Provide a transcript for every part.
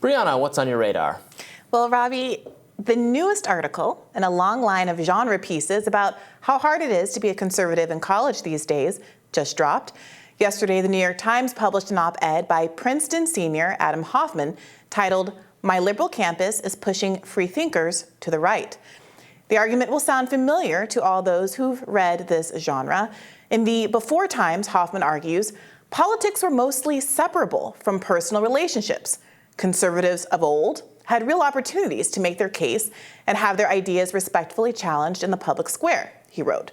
Briahna, what's on your radar? Well, Robbie, the newest article in a long line of genre pieces about how hard it is to be a conservative in college these days just dropped. Yesterday, the New York Times published an op-ed by Princeton senior Adam Hoffman titled, "My Liberal Campus is Pushing Free Thinkers to the Right." The argument will sound familiar to all those who've read this genre. In the Before Times, Hoffman argues, politics were mostly separable from personal relationships. Conservatives of old had real opportunities to make their case and have their ideas respectfully challenged in the public square, he wrote.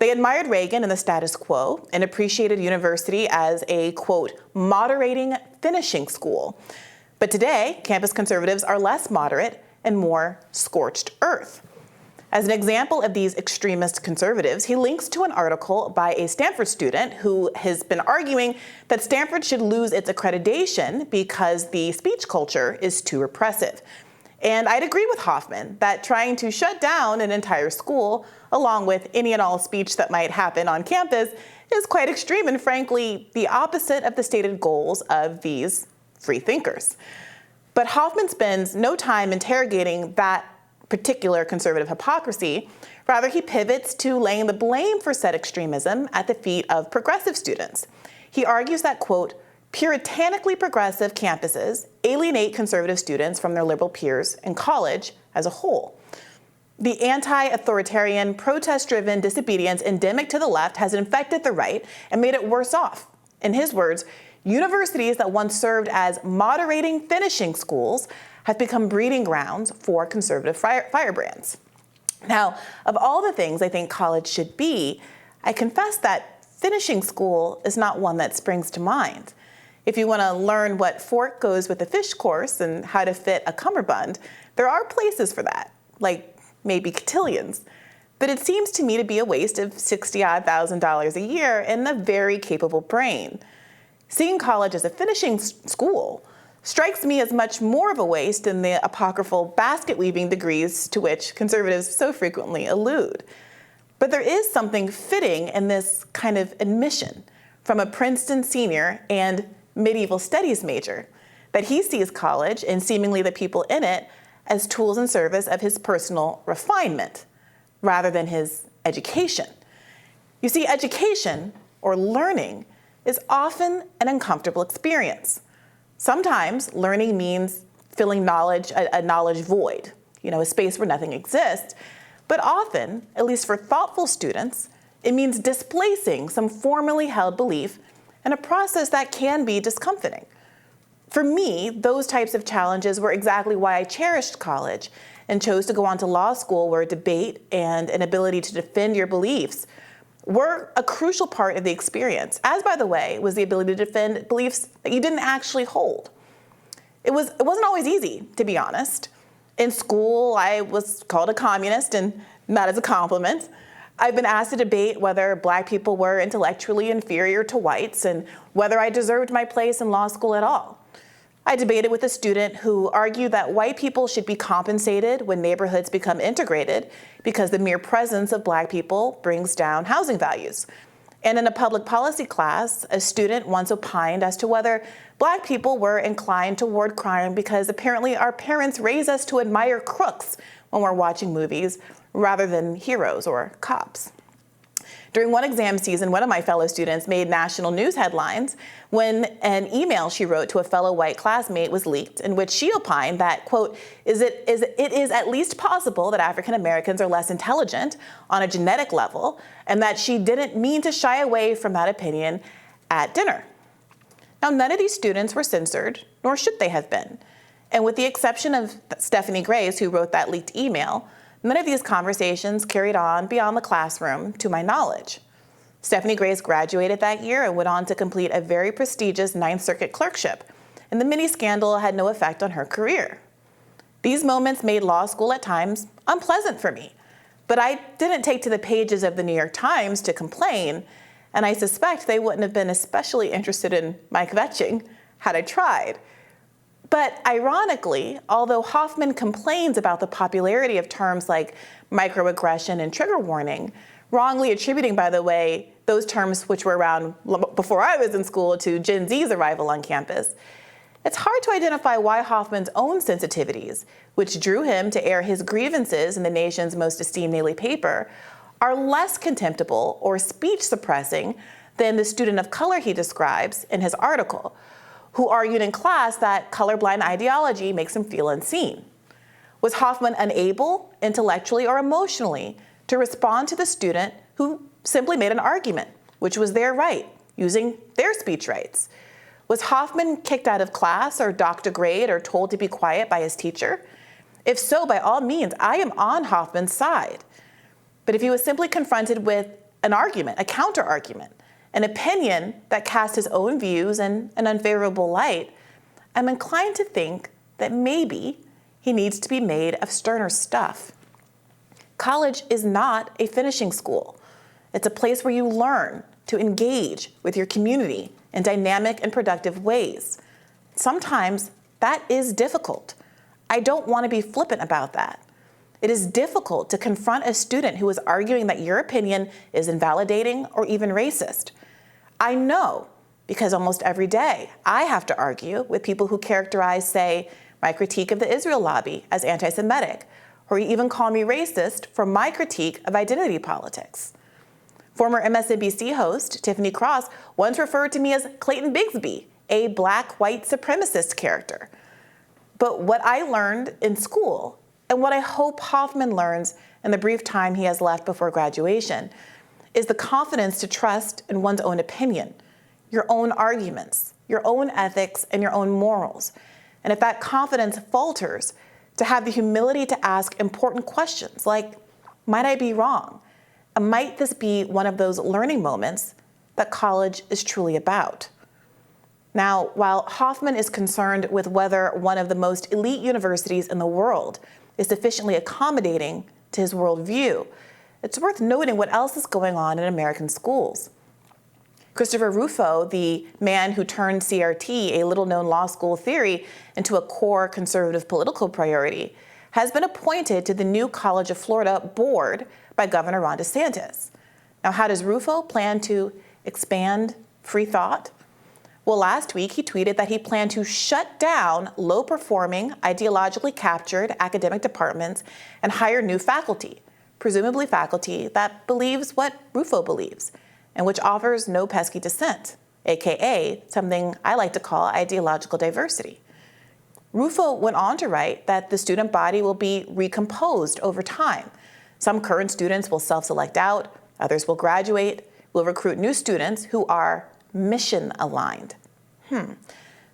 They admired Reagan and the status quo and appreciated university as a, quote, moderating finishing school. But today, campus conservatives are less moderate and more scorched earth. As an example of these extremist conservatives, he links to an article by a Stanford student who has been arguing that Stanford should lose its accreditation because the speech culture is too repressive. And I'd agree with Hoffman that trying to shut down an entire school, along with any and all speech that might happen on campus, is quite extreme and frankly the opposite of the stated goals of these free thinkers. But Hoffman spends no time interrogating that particular conservative hypocrisy. Rather, he pivots to laying the blame for said extremism at the feet of progressive students. He argues that, quote, puritanically progressive campuses alienate conservative students from their liberal peers in college as a whole. The anti-authoritarian, protest-driven disobedience endemic to the left has infected the right and made it worse off. In his words, universities that once served as moderating finishing schools have become breeding grounds for conservative firebrands. Now, of all the things I think college should be, I confess that finishing school is not one that springs to mind. If you want to learn what fork goes with the fish course and how to fit a cummerbund, there are places for that, like maybe cotillions. But it seems to me to be a waste of $60,000 a year in a very capable brain. Seeing college as a finishing school strikes me as much more of a waste than the apocryphal basket-weaving degrees to which conservatives so frequently allude. But there is something fitting in this kind of admission from a Princeton senior and medieval studies major, that he sees college and seemingly the people in it as tools in service of his personal refinement, rather than his education. You see, education, or learning, is often an uncomfortable experience. Sometimes learning means filling a knowledge void, a space where nothing exists. But often, at least for thoughtful students, it means displacing some formerly held belief in a process that can be discomforting. For me, those types of challenges were exactly why I cherished college and chose to go on to law school, where debate and an ability to defend your beliefs were a crucial part of the experience, as, by the way, was the ability to defend beliefs that you didn't actually hold. It wasn't always easy, to be honest. In school, I was called a communist, and not as a compliment. I've been asked to debate whether Black people were intellectually inferior to whites and whether I deserved my place in law school at all. I debated with a student who argued that white people should be compensated when neighborhoods become integrated because the mere presence of Black people brings down housing values. And in a public policy class, a student once opined as to whether Black people were inclined toward crime because apparently our parents raise us to admire crooks when we're watching movies rather than heroes or cops. During one exam season, one of my fellow students made national news headlines when an email she wrote to a fellow white classmate was leaked, in which she opined that, quote, it is at least possible that African Americans are less intelligent on a genetic level, and that she didn't mean to shy away from that opinion at dinner. Now, none of these students were censored, nor should they have been. And with the exception of Stephanie Grace, who wrote that leaked email, none of these conversations carried on beyond the classroom, to my knowledge. Stephanie Grace graduated that year and went on to complete a very prestigious Ninth Circuit clerkship, and the mini scandal had no effect on her career. These moments made law school at times unpleasant for me, but I didn't take to the pages of the New York Times to complain, and I suspect they wouldn't have been especially interested in my kvetching had I tried. But ironically, although Hoffman complains about the popularity of terms like microaggression and trigger warning, wrongly attributing, by the way, those terms which were around before I was in school to Gen Z's arrival on campus, It's hard to identify why Hoffman's own sensitivities, which drew him to air his grievances in the nation's most esteemed daily paper, are less contemptible or speech-suppressing than the student of color he describes in his article, who argued in class that colorblind ideology makes him feel unseen. Was Hoffman unable, intellectually or emotionally, to respond to the student who simply made an argument, which was their right, using their speech rights? Was Hoffman kicked out of class or docked a grade or told to be quiet by his teacher? If so, by all means, I am on Hoffman's side. But if he was simply confronted with an argument, a counter-argument, an opinion that cast his own views in an unfavorable light, I'm inclined to think that maybe he needs to be made of sterner stuff. College is not a finishing school. It's a place where you learn to engage with your community in dynamic and productive ways. Sometimes that is difficult. I don't want to be flippant about that. It is difficult to confront a student who is arguing that your opinion is invalidating or even racist. I know, because almost every day I have to argue with people who characterize, say, my critique of the Israel lobby as anti-Semitic, or even call me racist for my critique of identity politics. Former MSNBC host Tiffany Cross once referred to me as Clayton Bigsby, a black white supremacist character. But what I learned in school, and what I hope Hoffman learns in the brief time he has left before graduation, is the confidence to trust in one's own opinion, your own arguments, your own ethics, and your own morals. And if that confidence falters, to have the humility to ask important questions like, might I be wrong? And might this be one of those learning moments that college is truly about? Now, while Hoffman is concerned with whether one of the most elite universities in the world is sufficiently accommodating to his worldview, it's worth noting what else is going on in American schools. Christopher Rufo, the man who turned CRT, a little-known law school theory, into a core conservative political priority, has been appointed to the new College of Florida board by Governor Ron DeSantis. Now, how does Rufo plan to expand free thought? Well, last week he tweeted that he planned to shut down low-performing, ideologically captured academic departments and hire new faculty, presumably faculty that believes what Rufo believes, and which offers no pesky dissent, aka something I like to call ideological diversity. Rufo went on to write that the student body will be recomposed over time. Some current students will self-select out, others will graduate, will recruit new students who are mission-aligned.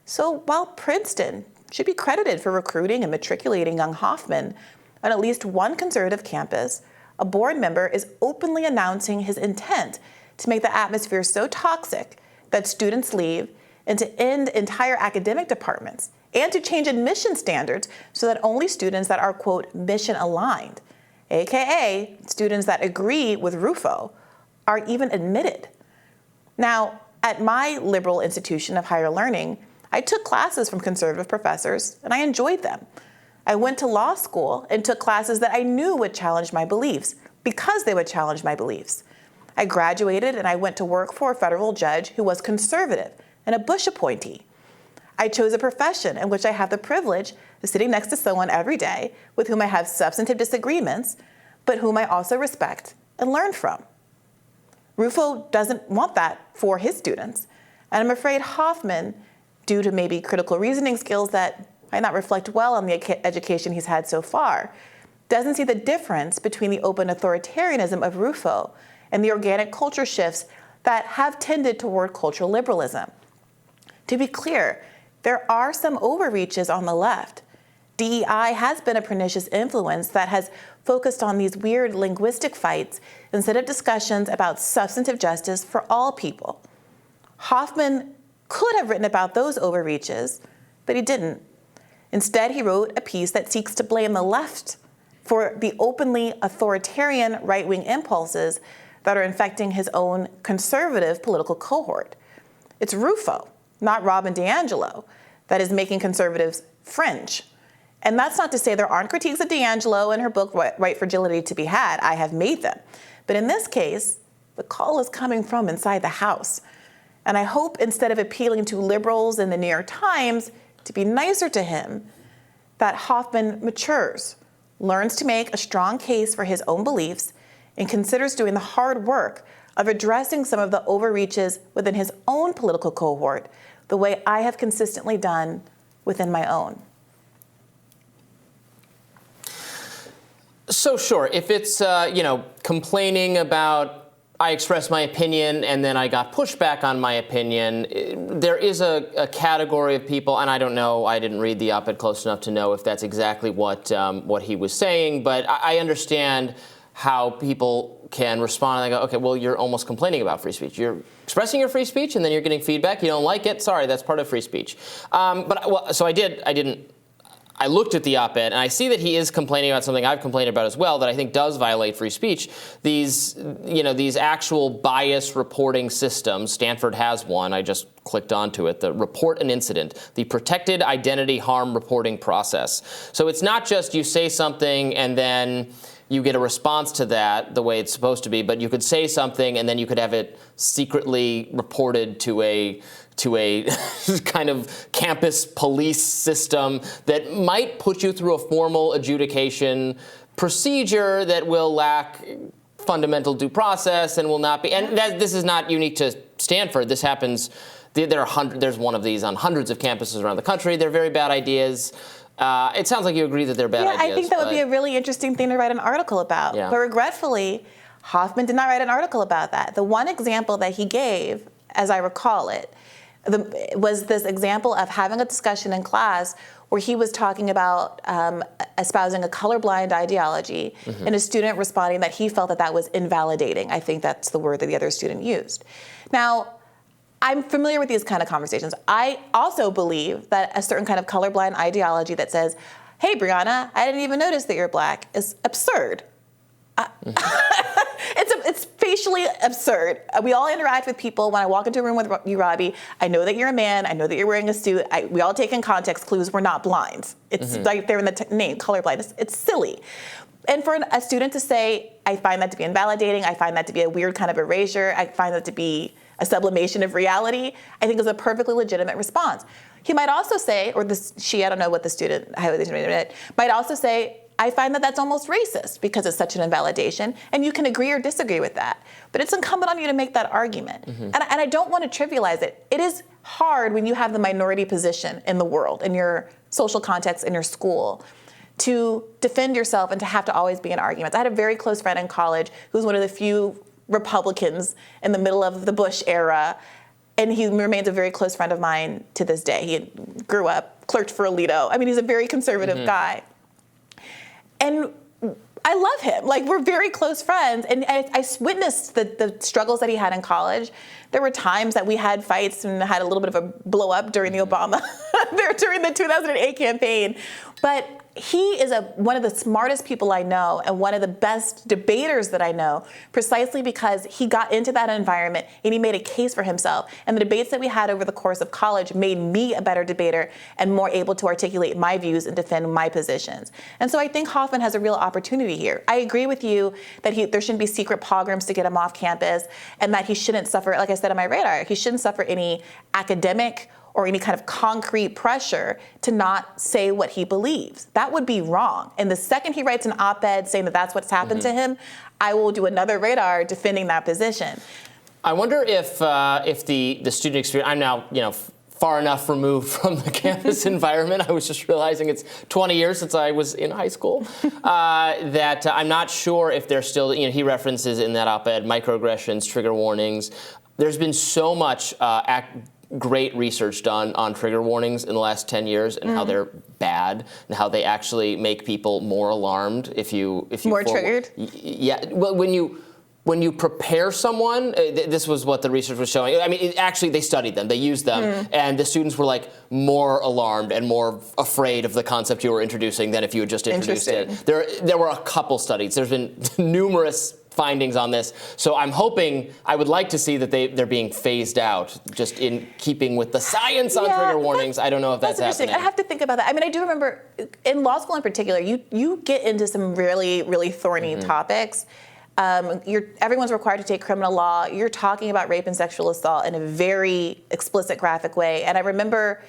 So while Princeton should be credited for recruiting and matriculating young Hoffman on at least one conservative campus, a board member is openly announcing his intent to make the atmosphere so toxic that students leave, and to end entire academic departments, and to change admission standards so that only students that are, quote, mission-aligned, aka students that agree with Rufo, are even admitted. Now, at my liberal institution of higher learning, I took classes from conservative professors, and I enjoyed them. I went to law school and took classes that I knew would challenge my beliefs because they would challenge my beliefs. I graduated and I went to work for a federal judge who was conservative and a Bush appointee. I chose a profession in which I have the privilege of sitting next to someone every day with whom I have substantive disagreements, but whom I also respect and learn from. Rufo doesn't want that for his students, and I'm afraid Hoffman, due to maybe critical reasoning skills that might not reflect well on the education he's had so far, doesn't see the difference between the open authoritarianism of Rufo and the organic culture shifts that have tended toward cultural liberalism. To be clear, there are some overreaches on the left. DEI has been a pernicious influence that has focused on these weird linguistic fights instead of discussions about substantive justice for all people. Hoffman could have written about those overreaches, but he didn't. Instead, he wrote a piece that seeks to blame the left for the openly authoritarian right-wing impulses that are infecting his own conservative political cohort. It's Rufo, not Robin DiAngelo, that is making conservatives fringe. And that's not to say there aren't critiques of DiAngelo in her book, Right Fragility to be Had. I have made them. But in this case, the call is coming from inside the House. And I hope instead of appealing to liberals in the New York Times, to be nicer to him that Hoffman matures, learns to make a strong case for his own beliefs, and considers doing the hard work of addressing some of the overreaches within his own political cohort, the way I have consistently done within my own. So sure, if it's, complaining about I expressed my opinion and then I got pushback on my opinion, there is a category of people, and I don't know, I didn't read the op-ed close enough to know if that's exactly what he was saying, but I understand how people can respond and they go, okay, well, you're almost complaining about free speech. You're expressing your free speech and then you're getting feedback. You don't like it? Sorry, that's part of free speech. I looked at the op-ed, and I see that he is complaining about something I've complained about as well that I think does violate free speech. These actual bias reporting systems, Stanford has one, I just clicked onto it, the report an incident, the protected identity harm reporting process. So it's not just you say something and then you get a response to that the way it's supposed to be, but you could say something and then you could have it secretly reported to a kind of campus police system that might put you through a formal adjudication procedure that will lack fundamental due process and will not be. And this is not unique to Stanford. This happens. There's one of these on hundreds of campuses around the country. They're very bad ideas. It sounds like you agree that they're bad ideas. Yeah, I think that would be a really interesting thing to write an article about. Yeah. But regretfully, Hoffman did not write an article about that. The one example that he gave, as I recall it, was this example of having a discussion in class where he was talking about espousing a colorblind ideology, and a student responding that he felt that was invalidating. I think that's the word that the other student used. Now, I'm familiar with these kind of conversations. I also believe that a certain kind of colorblind ideology that says, hey, Briahna, I didn't even notice that you're black, is absurd. It's facially absurd. We all interact with people. When I walk into a room with you, Robbie, I know that you're a man. I know that you're wearing a suit. We all take in context clues. We're not blind. It's right there in the name, colorblind. It's silly. And for a student to say, I find that to be invalidating, I find that to be a weird kind of erasure, I find that to be a sublimation of reality, I think is a perfectly legitimate response. He might also say, or I don't know what the student, how they it, might also say, I find that that's almost racist because it's such an invalidation, and you can agree or disagree with that. But it's incumbent on you to make that argument. And I don't want to trivialize it. It is hard when you have the minority position in the world, in your social context, in your school, to defend yourself and to have to always be in arguments. I had a very close friend in college who was one of the few Republicans in the middle of the Bush era, and he remains a very close friend of mine to this day. He grew up, clerked for Alito. I mean, he's a very conservative guy. And I love him. Like, we're very close friends. And I witnessed the struggles that he had in college. There were times that we had fights and had a little bit of a blow up during the during the 2008 campaign. But he is one of the smartest people I know and one of the best debaters that I know, precisely because he got into that environment and he made a case for himself. And the debates that we had over the course of college made me a better debater and more able to articulate my views and defend my positions. And so I think Hoffman has a real opportunity here. I agree with you that there shouldn't be secret pogroms to get him off campus, and that he shouldn't suffer, like I said on my radar, he shouldn't suffer any academic or any kind of concrete pressure to not say what he believes. That would be wrong. And the second he writes an op-ed saying that that's what's happened to him, I will do another radar defending that position. I wonder if the student experience, I'm now, far enough removed from the campus environment. I was just realizing it's 20 years since I was in high school. That I'm not sure if there's still, he references in that op-ed microaggressions, trigger warnings. There's been so much great research done on trigger warnings in the last 10 years and how they're bad and how they actually make people more alarmed if you more triggered? Yeah. Well, when you prepare someone, this was what the research was showing. I mean, actually, they studied them, they used them, and the students were like more alarmed and more afraid of the concept you were introducing than if you had just introduced it. There were a couple studies. There's been numerous findings on this. So I would like to see that they're being phased out, just in keeping with the science on trigger warnings. I don't know if that's happening. I have to think about that. I mean, I do remember in law school in particular, you get into some really, really thorny topics. Everyone's required to take criminal law. You're talking about rape and sexual assault in a very explicit, graphic way. And I remember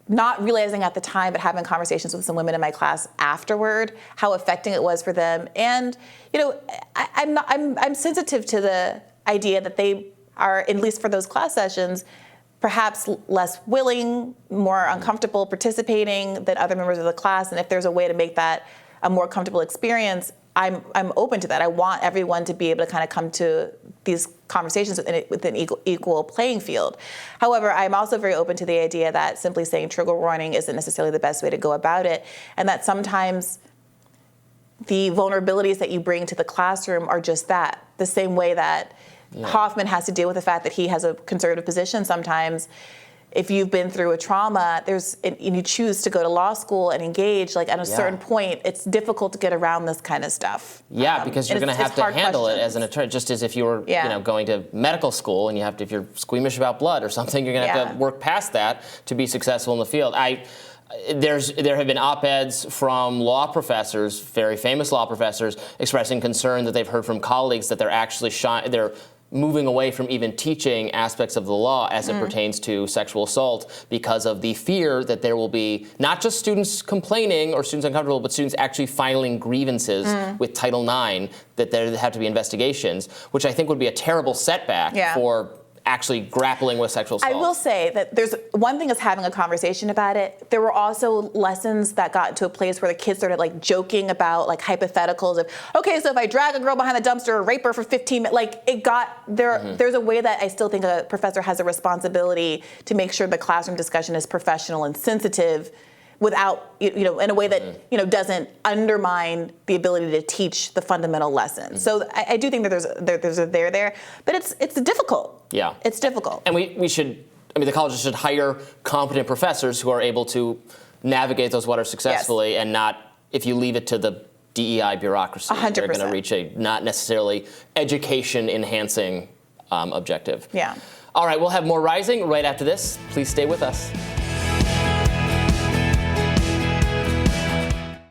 not realizing at the time, but having conversations with some women in my class afterward, how affecting it was for them. And I'm sensitive to the idea that they are, at least for those class sessions, perhaps less willing, more uncomfortable participating than other members of the class. And if there's a way to make that a more comfortable experience, I'm open to that. I want everyone to be able to kind of come to these conversations with an equal playing field. However, I'm also very open to the idea that simply saying trigger warning isn't necessarily the best way to go about it, and that sometimes the vulnerabilities that you bring to the classroom are just that. The same way that Hoffman has to deal with the fact that he has a conservative position sometimes. If you've been through a trauma, and you choose to go to law school and engage, like at a certain point, it's difficult to get around this kind of stuff. Yeah, because you're going to have to handle it as an attorney, just as if you were going to medical school and if you're squeamish about blood or something, you're going to have to work past that to be successful in the field. There have been op-eds from law professors, very famous law professors, expressing concern that they've heard from colleagues that they're actually they're moving away from even teaching aspects of the law as it pertains to sexual assault because of the fear that there will be not just students complaining or students uncomfortable, but students actually filing grievances with Title IX, that there have to be investigations, which I think would be a terrible setback for actually grappling with sexual assault. I will say that there's one thing is having a conversation about it. There were also lessons that got to a place where the kids started like joking about like hypotheticals of, okay, so if I drag a girl behind the dumpster or rape her for 15 minutes, like it got there. There's a way that I still think a professor has a responsibility to make sure the classroom discussion is professional and sensitive, without, in a way that, doesn't undermine the ability to teach the fundamental lessons. So I do think that there's a there, but it's difficult. Yeah. It's difficult. And the colleges should hire competent professors who are able to navigate those waters successfully and not, if you leave it to the DEI bureaucracy, 100%. they're going to reach a not necessarily education-enhancing objective. Yeah. All right, we'll have more Rising right after this. Please stay with us.